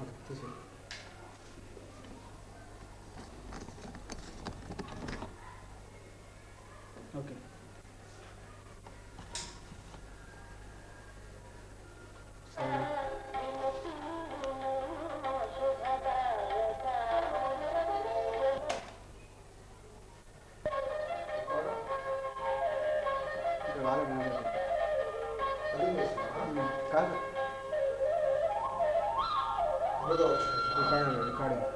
Okay తీసేయండి. Okay సరే ఇక్కడ వాళ్ళకి కాదు రికార్డింగ్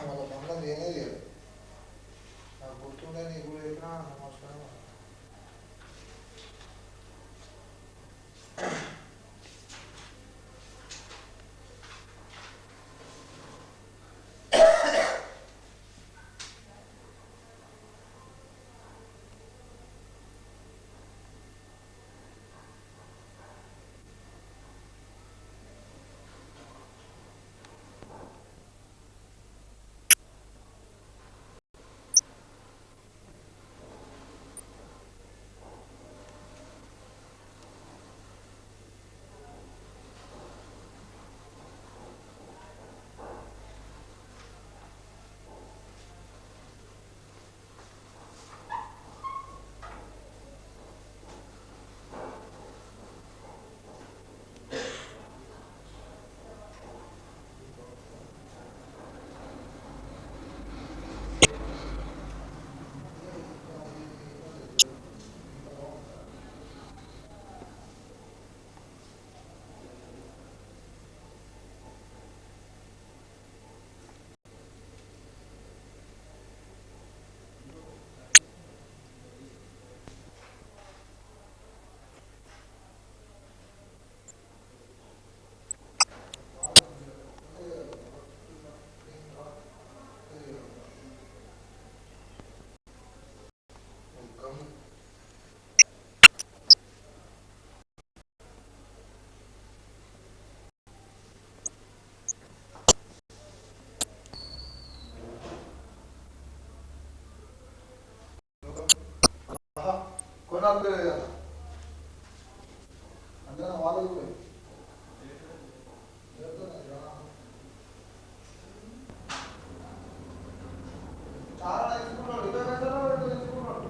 వాళ్ళ బంధం లేనే లేదు. నాకు గుర్తుండే నీకు కూడా చెప్పినా నమస్కారం. అందరం వాళ్ళు చాలా తీసుకున్నాడు 20 గంటలు తీసుకున్నాడు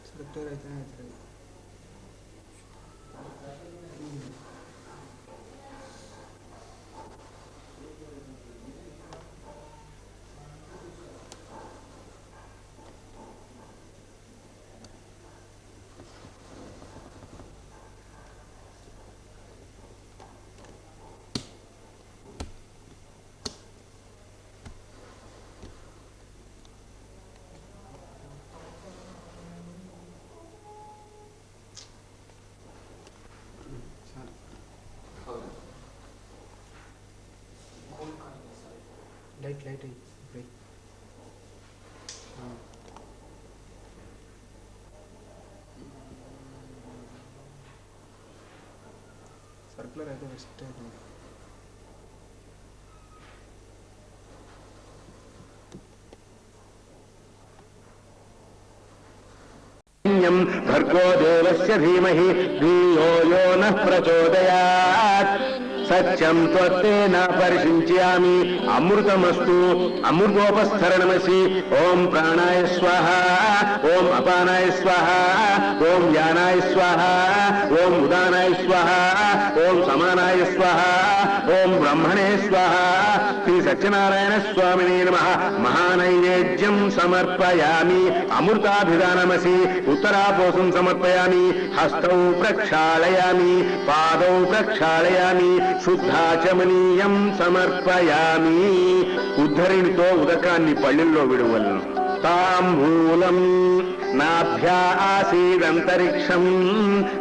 సెలెక్టర్ అయితేనే అవుతుంది. లైట్ ఇప్పుడు సర్కులర్ అయితే బెస్ట్ అవుతుంది. భర్గో దేవస్య ధీమహి ధియో యో నః ప్రచోదయాత్. సత్యం త్వత్తేన పరిశించామి అమృతమస్తు అమృతోపస్థరణమసి. ఓం ప్రాణాయ స్వాహ, ఓం అపానాయ స్వాహ, ఓం యానాయ స్వాహ, ఓం ఉదానాయ స్వాహ, ఓం సమానాయ స్వాహ, ఓం బ్రహ్మణే స్వాహ. శ్రీ సత్యనారాయణ స్వామినే నమః. మహానైవేద్యం సమర్పయామి. అమృతాభిదానమసి. ఉత్తరాపోసం సమర్పయామి. హస్తౌ ప్రక్షాళయామి, పాదౌ ప్రక్షాళయామి, శుద్ధాచమనీయం సమర్పయామి. ఉద్ధరిణితో ఉదకాన్ని పళ్ళెల్లో విడువలను. తాంబూలం నాభ్యా ఆసీదంతరిక్షం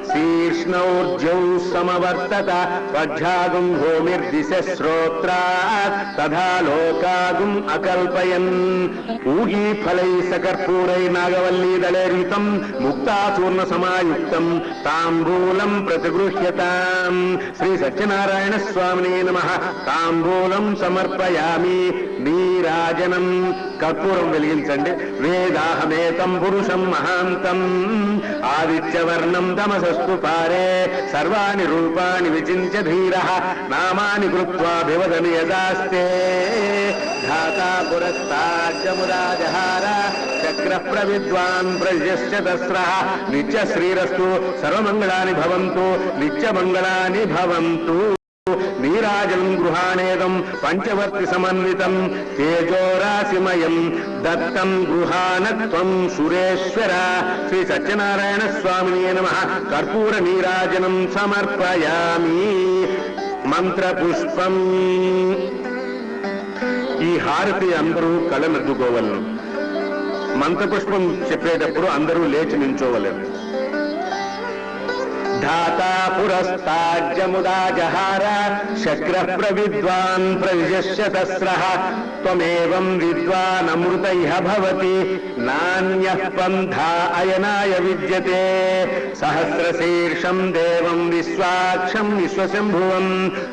శీర్ష్ణౌర్జౌ సమవర్తత. స్వధ్యాగుం భూమిర్దిశ శ్రోత్రాత్ తథా లోకాగుం అకల్పయన్. ఊగీ ఫలై సకర్పూరై నాగవల్లీ దళైర్యుతం ముక్తాచూర్ణ సమాయుక్తం తాంబూలం ప్రతిగృహ్యతాం. శ్రీ సత్యనారాయణ స్వామినే నమః. తాంబూలం సమర్పయామి. నీరాజనం కర్పూరం వెలిగించండి. వేదాహమేతం పురుషం మహాంతం ఆదిత్యవర్ణం తమసస్తు పారే. సర్వాణి రూపాణి విచింత్య ధీరః నామాని కృత్వాభివదన్ యదాస్తే. ధాతా పురస్తాజ్జమురాజహార చక్రః ప్రవిద్వాన్ ప్రజశ్చ దస్రః. నిత్య శ్రీరస్తు. సర్వమంగళాని భవంతు. నిత్యమంగళాని భవంతు. నీరాజనం గృహానేదం పంచవర్తి సమన్వితం తేజోరాశిమయం దత్తం గృహానత్వం సురేశ్వర. శ్రీ సత్యనారాయణ స్వామినే నమః. కర్పూర నీరాజనం సమర్పయామి. మంత్రపుష్పం. ఈ హారతి అందరూ కళ్ళనద్దుకోవలను. మంత్రపుష్పం చెప్పేటప్పుడు అందరూ లేచి నించోవలేరు. ధాతా పురస్తాజ్యముదా జహార శక్ర ప్రవిద్వాన్ ప్రవిశస్యతస్రః త్వమేవం విద్వాన్ అమృతైః భవతి నాన్యః పంథా అయనాయ విద్యతే. సహస్రశీర్షం దేవం విశ్వాక్షం విశ్వశంభువం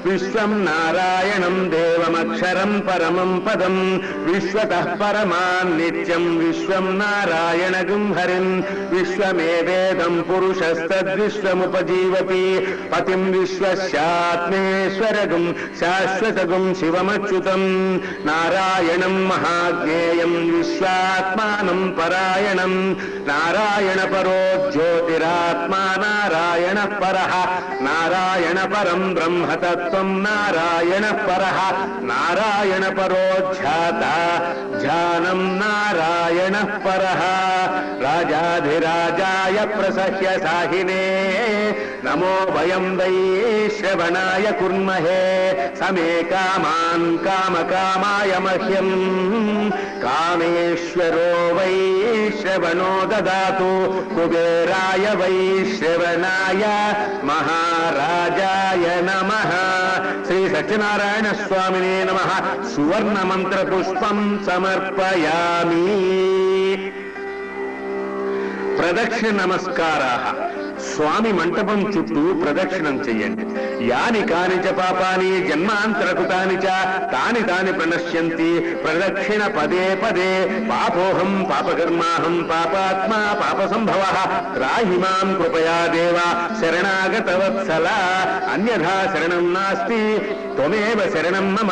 విశ్వం నారాయణం దేవమక్షరం పరమం పదం విశ్వతః పరమాన్ నిత్యం విశ్వం నారాయణగం హరిం విశ్వమేవేదం పురుషస్తద్విశ్వముపజీవతి పతిం విశ్వస్యాత్మేశ్వరగం శాశ్వతగం శివమచ్యుతం నారాయణం మహాజ్ఞేయం విశ్వాత్మానం పరాయణం నారాయణ పరో జ్యోతిరాత్మా నారాయణ పరః నారాయణ పరం బ్రహ్మతత్వం నారాయణ పరః నారాయణ పరో ధ్యాత ధ్యానం నారాయణ పరః. రాజాధిరాజాయ ప్రసహ్య సాహినే నమో వయం వై శ్రవణాయ కుర్మహే సమే కామాన్ కామకామాయ మహ్యం కామేశ్వరో వై శ్రవణో దదాతు కుబేరాయ వై శ్రవణాయ మహారాజాయ నమః. శ్రీ సత్యనారాయణ స్వామినే నమః. సువర్ణ మంత్ర పుష్పం సమర్పయామి. ప్రదక్షిణ నమస్కారాః. స్వామి మంటపం చుట్టూ ప్రదక్షిణం చెయ్యండి. యాని కాని చ పాపాని జన్మాంతరకృతాని చ తాని తాని ప్రణశ్యంతి ప్రదక్షిణ పదే పదే. పాపోహం పాపకర్మాహం పాపాత్మా పాపసంభవః త్రాహి మాం కృపయా దేవ శరణాగతవత్సల అన్యథా శరణం నాస్తి త్వమేవ శరణం మమ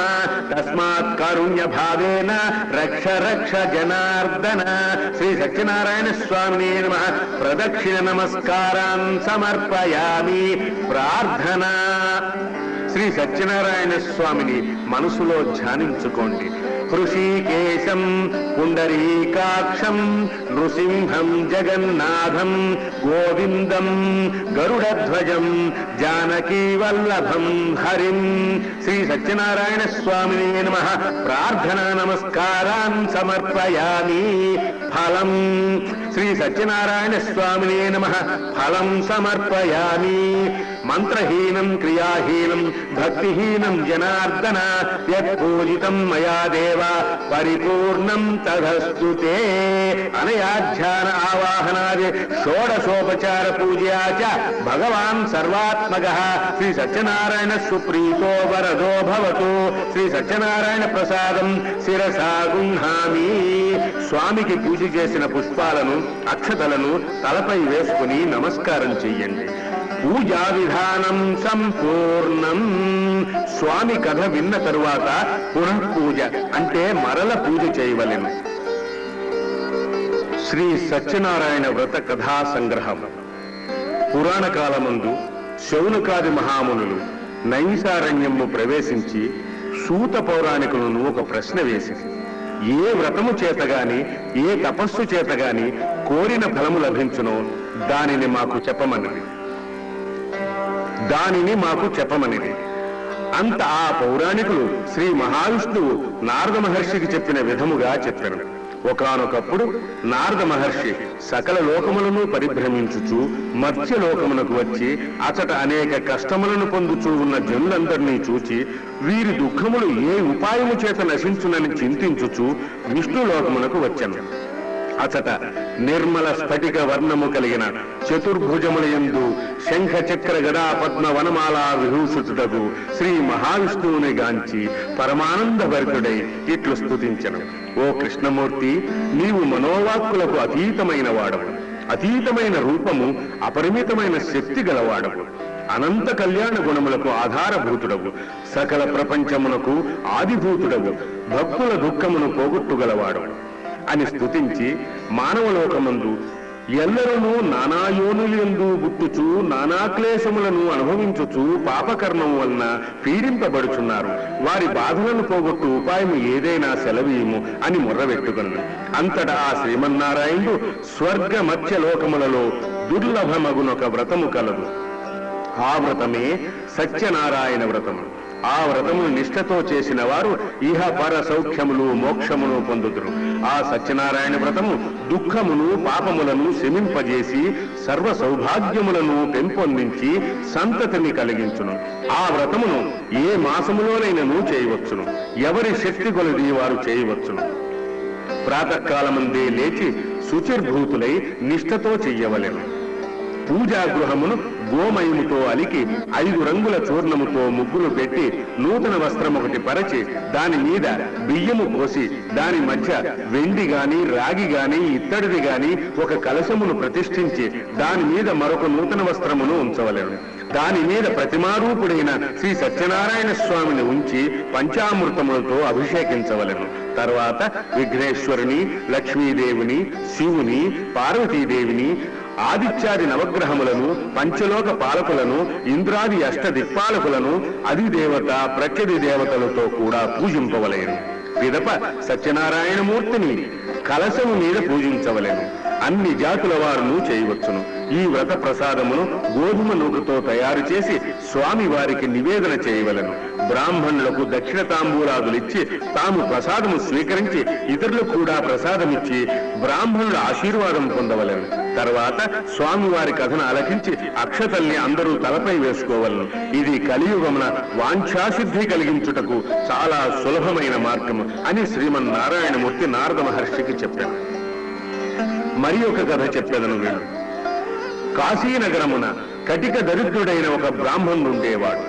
తస్మాత్ కారుణ్య భావేన రక్ష రక్ష జనార్దన. శ్రీ సత్యనారాయణ స్వామినే నమః. ప్రదక్షిణ నమస్కారాన్ సమర్పయామి. ప్రార్థన. శ్రీ సత్యనారాయణ స్వామిని మనసులో ధ్యానించుకోండి. హృషీకేశం పుండరీకాక్షం నృసింహం జగన్నాథం గోవిందం గరుడధ్వజం జానకీ వల్లభం హరిం. శ్రీ సత్యనారాయణ స్వామినే నమః. ప్రార్థనా నమస్కారాన్ సమర్పయామి. ఫలం. శ్రీ సత్యనారాయణ స్వామినే నమః. ఫలం సమర్పయామి. మంత్రహీనం క్రియాహీనం భక్తిహీనం జనార్దన యత్ పూజితం మయా దేవ పరిపూర్ణం తదస్తు తే. అనయా ధ్యాన ఆవాహనాది షోడశోపచార పూజయా చ భగవాన్ సర్వాత్మకః శ్రీ సత్యనారాయణ సుప్రీతో వరదో భవతు. శ్రీ సత్యనారాయణ ప్రసాదం శిరసా గుహ్ణామి. స్వామికి పూజ చేసిన పుష్పాలను అక్షతలను తలపై వేసుకుని నమస్కారం చెయ్యండి. పూజా విధానం సంపూర్ణం. స్వామి కథ విన్న తరువాత పునఃపూజ అంటే మరల పూజ చేయవలెను. శ్రీ సత్యనారాయణ వ్రత కథా సంగ్రహం. పురాణ కాలమందు శౌనకాది మహామునులు నైమిసారణ్యము ప్రవేశించి సూత పౌరాణికులను ఒక ప్రశ్న వేసింది. ఏ వ్రతము చేతగాని ఏ తపస్సు చేతగాని కోరిన ఫలము లభించునో దానిని మాకు చెప్పమనిది. అంత ఆ పౌరాణికులు శ్రీ మహావిష్ణువు నారద మహర్షికి చెప్పిన విధముగా చెప్పారు. ఒకానొకప్పుడు నారద మహర్షి సకల లోకములను పరిభ్రమించుచు మత్స్యలోకమునకు వచ్చి అచట అనేక కష్టములను పొందుచూ ఉన్న జనులందరినీ చూచి వీరి దుఃఖములు ఏ ఉపాయము చేత నశించునని చింతించుచు విష్ణులోకమునకు వచ్చాను. అచట నిర్మల స్ఫటిక వర్ణము కలిగిన చతుర్భుజములయందు శంఖ చక్ర గదా పద్మ వనమాలా విభూషితుడగు శ్రీ మహావిష్ణువుని గాంచి పరమానంద భరితుడై ఇట్లు స్తుతించెను. ఓ కృష్ణమూర్తి, నీవు మనోవాక్కులకు అతీతమైన వాడవు, అతీతమైన రూపము, అపరిమితమైన శక్తి గలవాడవు, అనంత కళ్యాణ గుణములకు ఆధారభూతుడవు, సకల ప్రపంచమునకు ఆదిభూతుడవు, భక్తుల దుఃఖమును పోగొట్టుగలవాడవు అని స్తుతించి మానవలోకమందు ఎల్లరూ నానాయోనులందు బుట్టుచు నానా క్లేశములను అనుభవించుచు పాపకర్మం వలన పీడింపబడుచున్నారు. వారి బాధలను పోగొట్టు ఉపాయం ఏదైనా సెలవీయము అని మొర్రబెట్టుకున్నాను. అంతటా ఆ శ్రీమన్నారాయణుడు స్వర్గ మత్స్యలోకములలో దుర్లభమగునొక వ్రతము కలదు. ఆ వ్రతమే సత్యనారాయణ వ్రతము. ఆ వ్రతమును నిష్ఠతో చేసిన వారు ఇహ పర సౌఖ్యములు మోక్షమును పొందుదురు. ఆ సత్యనారాయణ వ్రతము దుఃఖమును పాపములను శమింపజేసి సర్వ సౌభాగ్యములను పెంపొందించి సంతతిని కలిగించును. ఆ వ్రతమును ఏ మాసములోనైనను చేయవచ్చును. ఎవరి శక్తి కొలది వారు చేయవచ్చును. ప్రాతకాలమందే లేచి శుచిర్భూతులై నిష్ఠతో చెయ్యవలెను. పూజాగృహమును గోమయముతో అలికి 5 రంగుల చూర్ణముతో ముగ్గులు పెట్టి నూతన వస్త్రం ఒకటి పరచి దాని మీద బియ్యము పోసి దాని మధ్య వెండి గాని రాగి గాని ఇత్తడిది గాని ఒక కలశమును ప్రతిష్ఠించి దాని మీద మరొక నూతన వస్త్రమును ఉంచవలెను. దాని మీద ప్రతిమారూపుడైన శ్రీ సత్యనారాయణ స్వామిని ఉంచి పంచామృతములతో అభిషేకించవలెను. తర్వాత విఘ్నేశ్వరుని, లక్ష్మీదేవిని, శివుని, పార్వతీదేవిని, ఆదిత్యాది నవగ్రహములను, పంచలోక పాలకులను, ఇంద్రాది అష్టదిక్పాలకులను, అధిదేవత ప్రత్యధి దేవతలతో కూడా పూజింపవలేను. పిదప సత్యనారాయణమూర్తిని కలశము మీద పూజించవలెను. అన్ని జాతుల వారును చేయవచ్చును. ఈ వ్రత ప్రసాదమును గోధుమ నూకతో తయారు చేసి స్వామి వారికి నివేదన చేయవలెను. బ్రాహ్మణులకు దక్షిణ తాంబూలాదులిచ్చి తాము ప్రసాదము స్వీకరించి ఇతరులకు కూడా ప్రసాదమిచ్చి బ్రాహ్మణుల ఆశీర్వాదం పొందవలెను. తర్వాత స్వామివారి కథను ఆలకించి అక్షతల్ని అందరూ తలపై వేసుకోవలను. ఇది కలియుగమున వాంఛాసిద్ధి కలిగించుటకు చాలా సులభమైన మార్గము అని శ్రీమన్నారాయణమూర్తి నారద మహర్షికి చెప్పారు. మరి ఒక కథ చెప్పేదను వీడు. కాశీనగరమున కటిక దరిద్రుడైన ఒక బ్రాహ్మణుడు ఉండేవాడు.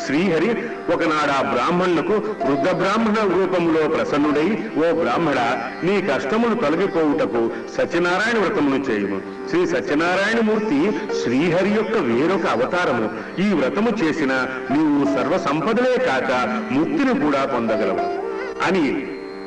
శ్రీహరి ఒకనాడు ఆ బ్రాహ్మణులకు వృద్ధ బ్రాహ్మణ రూపంలో ప్రసన్నుడై, ఓ బ్రాహ్మణ, నీ కష్టములు తొలగిపోవుటకు సత్యనారాయణ వ్రతమును చేయుము. శ్రీ సత్యనారాయణమూర్తి శ్రీహరి యొక్క వేరొక అవతారము. ఈ వ్రతము చేసిన నీవు సర్వసంపదలే కాక ముక్తిని కూడా పొందగలవు అని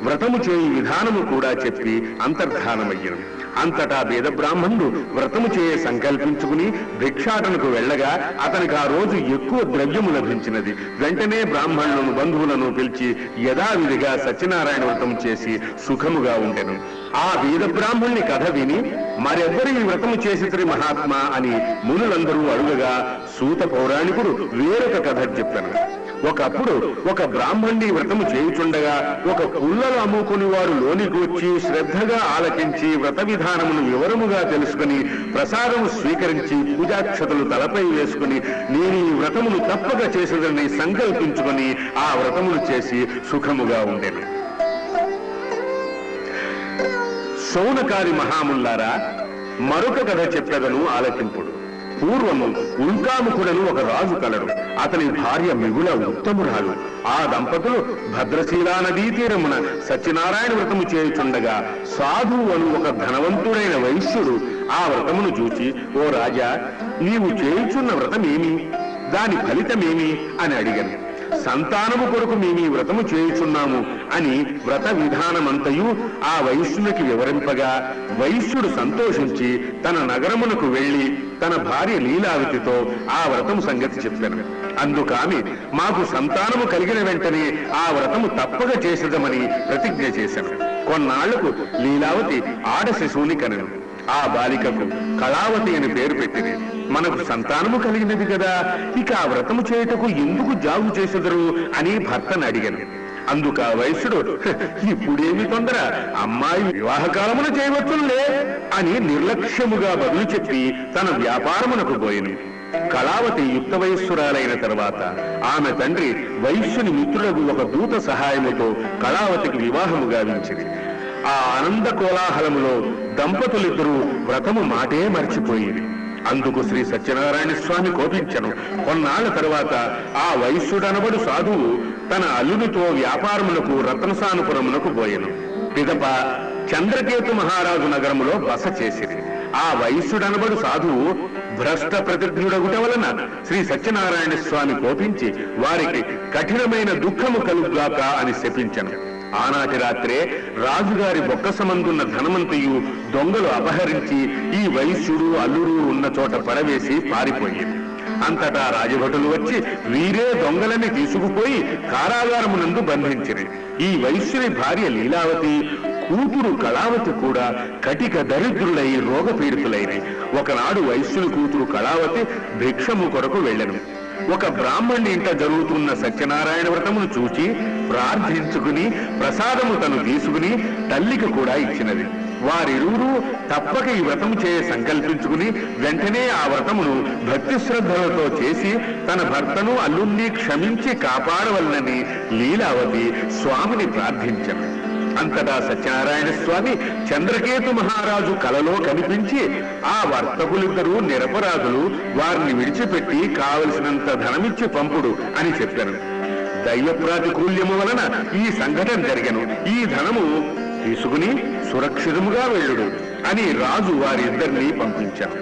వ్రతము చేయి విధానము కూడా చెప్పి అంతర్ధానమయ్యను. అంతటా వేద బ్రాహ్మణుడు వ్రతము చేయ సంకల్పించుకుని భిక్షాటనకు వెళ్ళగా అతనికి ఆ రోజు ఎక్కువ ద్రవ్యము లభించినది. వెంటనే బ్రాహ్మణులను బంధువులను పిలిచి యథావిధిగా సత్యనారాయణ వ్రతం చేసి సుఖముగా ఉండెను. ఆ వేద బ్రాహ్మణుని కథ విని మరెవ్వరు ఈ వ్రతము చేసితరి మహాత్మా అని మునులందరూ అడుగగా సూత పౌరాణికుడు వేరొక కథ చెప్పాను. ఒకప్పుడు ఒక బ్రాహ్మణుని వ్రతము చేయుచుండగా ఒక పుల్లలు అమ్ముకుని వారు లోనికి వచ్చి శ్రద్ధగా ఆలకించి వ్రత విధానమును వివరముగా తెలుసుకుని ప్రసాదము స్వీకరించి పూజాక్షతలు తలపై వేసుకుని నేను ఈ వ్రతమును తప్పక చేసేదని సంకల్పించుకుని ఆ వ్రతమును చేసి సుఖముగా ఉండెను. శౌనకాది మహాముల్లారా, మరొక కథ చెప్పెదను ఆలకింపుడు. పూర్వము ఉల్కాముఖుడను ఒక రాజు కలడు. అతని భార్య మిగుల ఉత్తమురాలు. ఆ దంపతులు భద్రశీలా నదీ తీరమున సత్యనారాయణ వ్రతము చేయుచుండగా సాధువు అను ఒక ధనవంతుడైన వైశ్యుడు ఆ వ్రతమును చూచి, ఓ రాజా, నీవు చేయుచున్న వ్రతమేమి, దాని ఫలితమేమి అని అడిగాను. సంతానము కొరకు మేము ఈ వ్రతము చేయుచున్నాము అని వ్రత విధానమంతయు ఆ వైశ్యునికి వివరింపగా వైశ్యుడు సంతోషించి తన నగరమునకు వెళ్లి తన భార్య లీలావతితో ఆ వ్రతము సంగతి చెప్పాను. అందుకామె మాకు సంతానము కలిగిన వెంటనే ఆ వ్రతము తప్పక చేసేదమని ప్రతిజ్ఞ చేశాను. కొన్నాళ్లకు లీలావతి ఆడ శిశువుని కనెను. ఆ బాలికకు కళావతి అని పేరు పెట్టింది. మనకు సంతానము కలిగినది కదా, ఇక ఆ వ్రతము చేయుటకు ఎందుకు జాగు చేసెదరు అని భర్తను అడిగాను. అందుకు ఆ వైశ్యుడు, ఇప్పుడేమి తొందర, అమ్మాయి వివాహకాలమున చేయవచ్చులే అని నిర్లక్ష్యముగా బదులు చెప్పి తన వ్యాపారమునకు పోయిను. కళావతి యుక్త వయస్సురాలైన తర్వాత ఆమె తండ్రి వైశ్యుని మిత్రులకు ఒక దూత సహాయముతో కళావతికి వివాహము గావించింది. ఆ ఆనంద కోలాహలములో దంపతులిద్దరూ వ్రతము మాటే మర్చిపోయింది. అందుకు శ్రీ సత్యనారాయణ స్వామి కోపించను. కొన్నాళ్ల తర్వాత ఆ వైశ్యుడనబడు సాధువు తన అల్లునితో వ్యాపారములకు రత్నసానుపురమునకు పోయెను. పిదప చంద్రకేతు మహారాజు నగరములో బస చేసిరి. ఆ వైశ్యుడనబడు సాధువు భ్రష్ట ప్రతిజ్ఞుడగుట వలన శ్రీ సత్యనారాయణ స్వామి కోపించి వారికి కఠినమైన దుఃఖము కలుగుగాక అని శపించను. ఆనాటి రాత్రే రాజుగారి బొక్కసమందున్న ధనమంతయు దొంగలు అపహరించి ఈ వైశ్యుడు అల్లుడు ఉన్న చోట పడవేసి పారిపోయింది. అంతటా రాజభటులు వచ్చి వీరే దొంగలని తీసుకుపోయి కారాగారమునందు బంధించిరి. ఈ వైశ్యుని భార్య లీలావతి కూతురు కళావతి కూడా కటిక దరిద్రులై రోగపీడితులైన. ఒకనాడు వైశ్యుని కూతురు కళావతి భిక్షము కొరకు వెళ్ళెను. ఒక బ్రాహ్మణి ఇంట జరుగుతున్న సత్యనారాయణ వ్రతమును చూచి ప్రార్థించుకుని ప్రసాదము తను తీసుకుని తల్లికి కూడా ఇచ్చినది. వారిరువురు తప్పక ఈ వ్రతం చేయ సంకల్పించుకుని వెంటనే ఆ వ్రతమును భక్తి శ్రద్ధలతో చేసి తన భర్తను అల్లుణ్ణి క్షమించి కాపాడవలనని లీలావతి స్వామిని ప్రార్థించారు. అంతటా సత్యనారాయణ స్వామి చంద్రకేతు మహారాజు కలలో కనిపించి ఆ వర్తకులిద్దరూ నిరపరాధులు, వారిని విడిచిపెట్టి కావలసినంత ధనమిచ్చి పంపుడు అని చెప్పారు. దైవ ప్రాతికూల్యము వలన ఈ సంఘటన జరిగను. ఈ ధనము తీసుకుని సురక్షితముగా వెళ్ళుడు అని రాజు వారిద్దరినీ పంపించారు.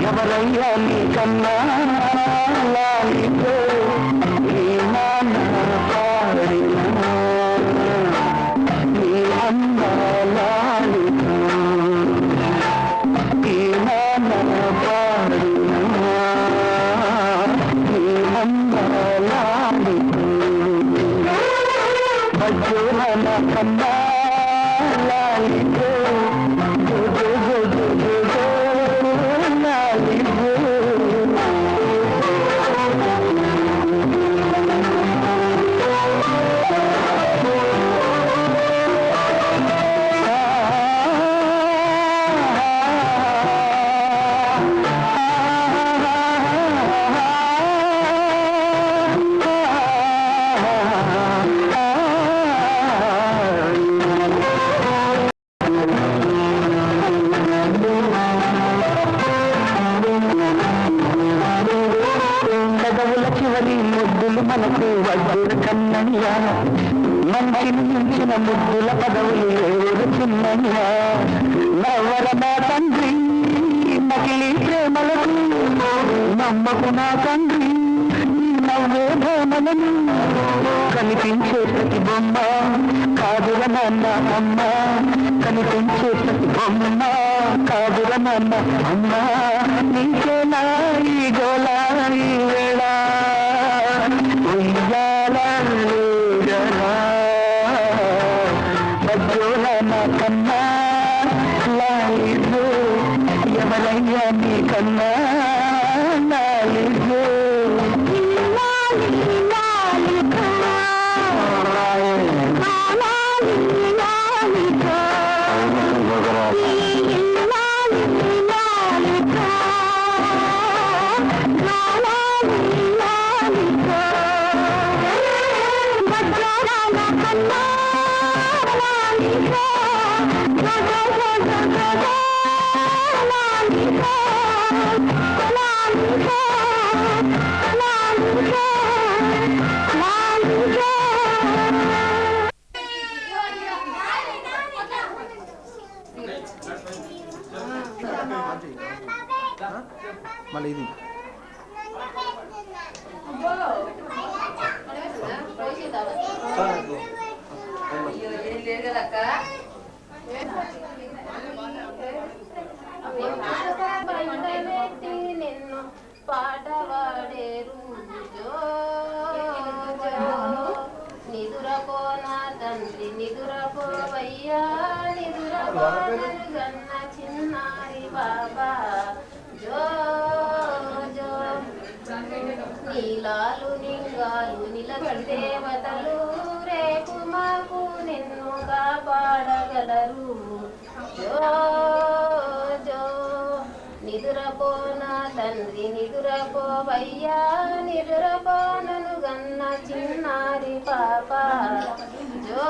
ఎవరయ్యా నీ కన్నా లాలితో నీ నాన్న పాడినా నీ అమ్మ లాలితో నీ నాన్న పాడినా నీ అమ్మ లాలితో మధ్యన కన్నా లాలితో మనకు వడ్డీల కన్నయ్యా మంచిని మించిన ముద్దుల పదవులు ఎవరు చిన్నయ్యా నవ్వర నా తండ్రి నకిలీ ప్రేమలకు నమ్మకు నా తండ్రి నవ్వే భ్రమలను కనిపించే ప్రతి బొమ్మ కాదుర నాన్న అమ్మ కనిపించే ప్రతి బొమ్మ కాదుర నాన్న అమ్మ నీకేలా ఈ గోళ ఈ వేళ మళ్ళీ ఇది నిన్ను పాటవాడేరు నిదురపో నా తండ్రి నిదురపోవయ్యా నిదురపోగన్న చిన్నారి బాబా జో జో నీలాలు నింగాలు నిలబడి దేవతలు రేపు మాకు నిన్ను కాపాడగలరు జో జో నిదురపో నా తండ్రి నిదురపోవయ్యా నిదురపోనను గన్న చిన్నారి పాప జో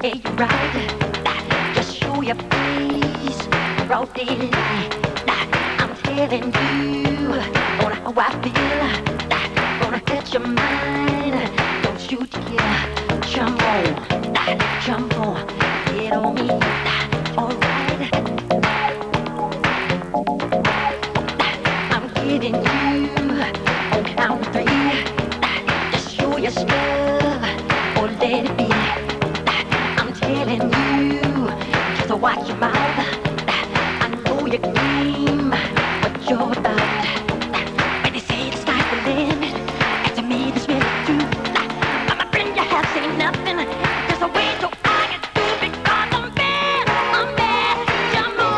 Yeah, you're right. Just show your face. Broad daylight. I'm telling you on how I feel. Gonna catch your mind. Don't you dare jump on. Jump on. Get on me. Alright. I'm getting you on count of 3. Just show your stuff or let it be. I'm telling you, just watch your mouth. I know your game, what you're about. When they say the sky's the limit, and to me this really true. But my friend, you have seen nothing. There's a way to argue too because I'm bad, you know.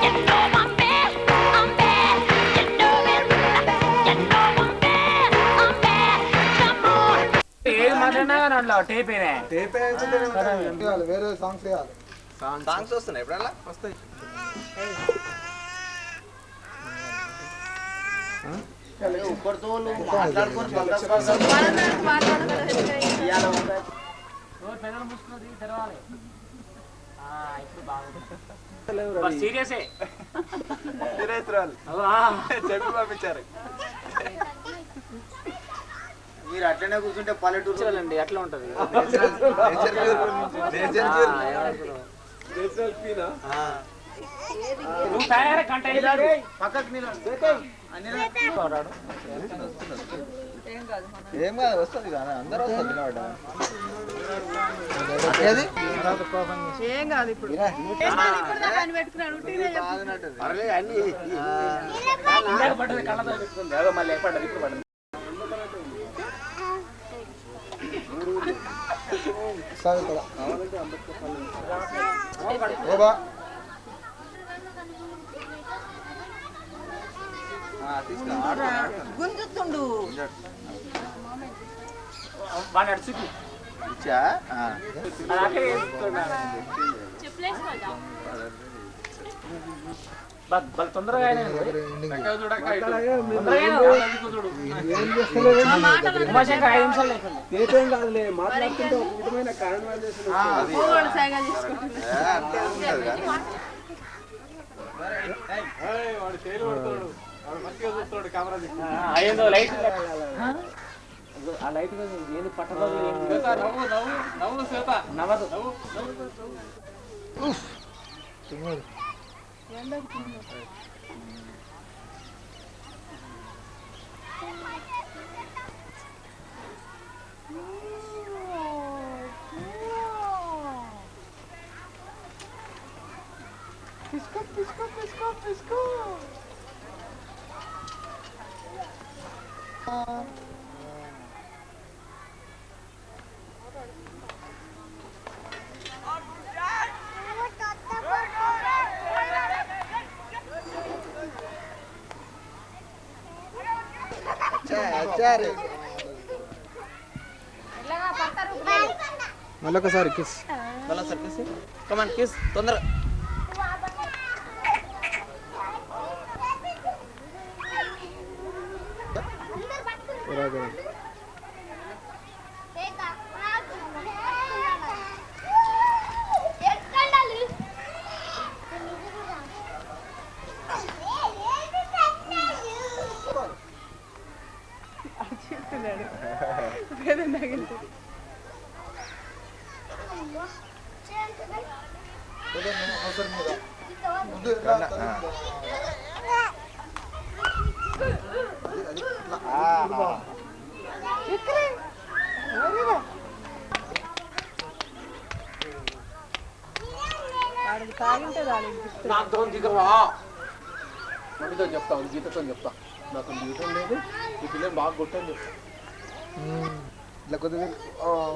You know I'm bad, you know it. You know I'm bad, you know. ఏది మాట్లాడినా కానీ అట్లా tape అయినా tape వేయాలి, వేరే songs వేయాలి. Songs వస్తున్నాయి ఎప్పుడల్లా వస్తాయి. సీరియస్ చెప్పి పంపించారు. మీరు అట్లనే కూర్చుంటే పల్లెటూరు అండి అట్లా ఉంటది. నువ్వు తయారే కంట పక్కకు ఏం కాదు వస్తుంది కదా అందరూ వస్తుంది ఏం కాదు ఇప్పుడు పడ్డది కళ్ళతో పెట్టుకుంది అదో మళ్ళీ పడ్డది ఇప్పుడు పడ్డది. గుంజుతుండు వాడిని అడుచుకు తొందరగా ఏం కాదులే మాట్లాడుతుంటే ఒక విధమైన కారణం అయ్యేదో లైట్ ఆ లైట్ ఏది పట్టదు నవ్వదు. మళ్ళొకసారి కిస్ కమాన్ కిస్ తొందర నాతో దిగవా మడితో చెప్తా గీతతో చెప్తా నాకు జీవితం లేదు ఈ పిల్లలు బాగా కొట్టని చెప్తా. ఇట్లా కొద్దిగా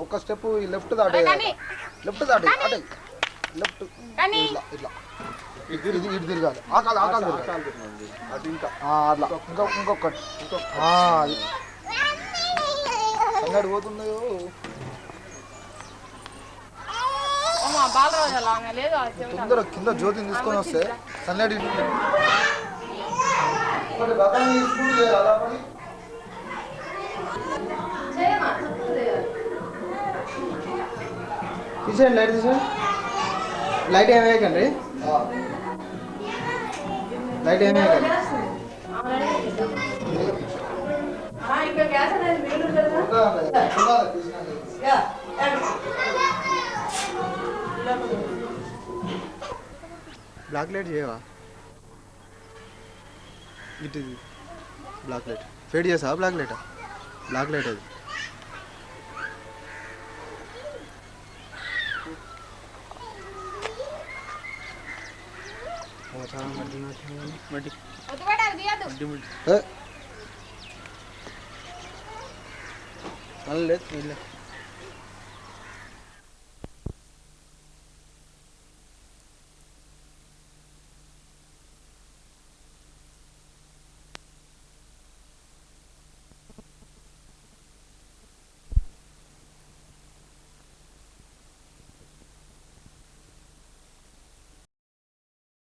ఒక స్టెప్ లెఫ్ట్ దాటే లెఫ్ట్ లెఫ్ట్ ఇట్లా ఇట్లా ఇది ఇటు తిరగాలి ఆకాలు తిరగాలి అది ఇంకా అట్లా ఇంకొకటి సంగడి పోతున్నాయో తొందర కింద జ్యోతిని తీసుకొని వస్తే సన్నడి తీసేయండి లైట్ తీసేయండి లైట్ ఏమి వేయకండి లైట్ ఏమి వేయకండి బ్లాక్ లైట్ చేయవా ఇటు బ్లాక్ లైట్ ఫేడ్ చేసావా బ్లాక్ లైటా బ్లాక్ లైట్ అది లేదు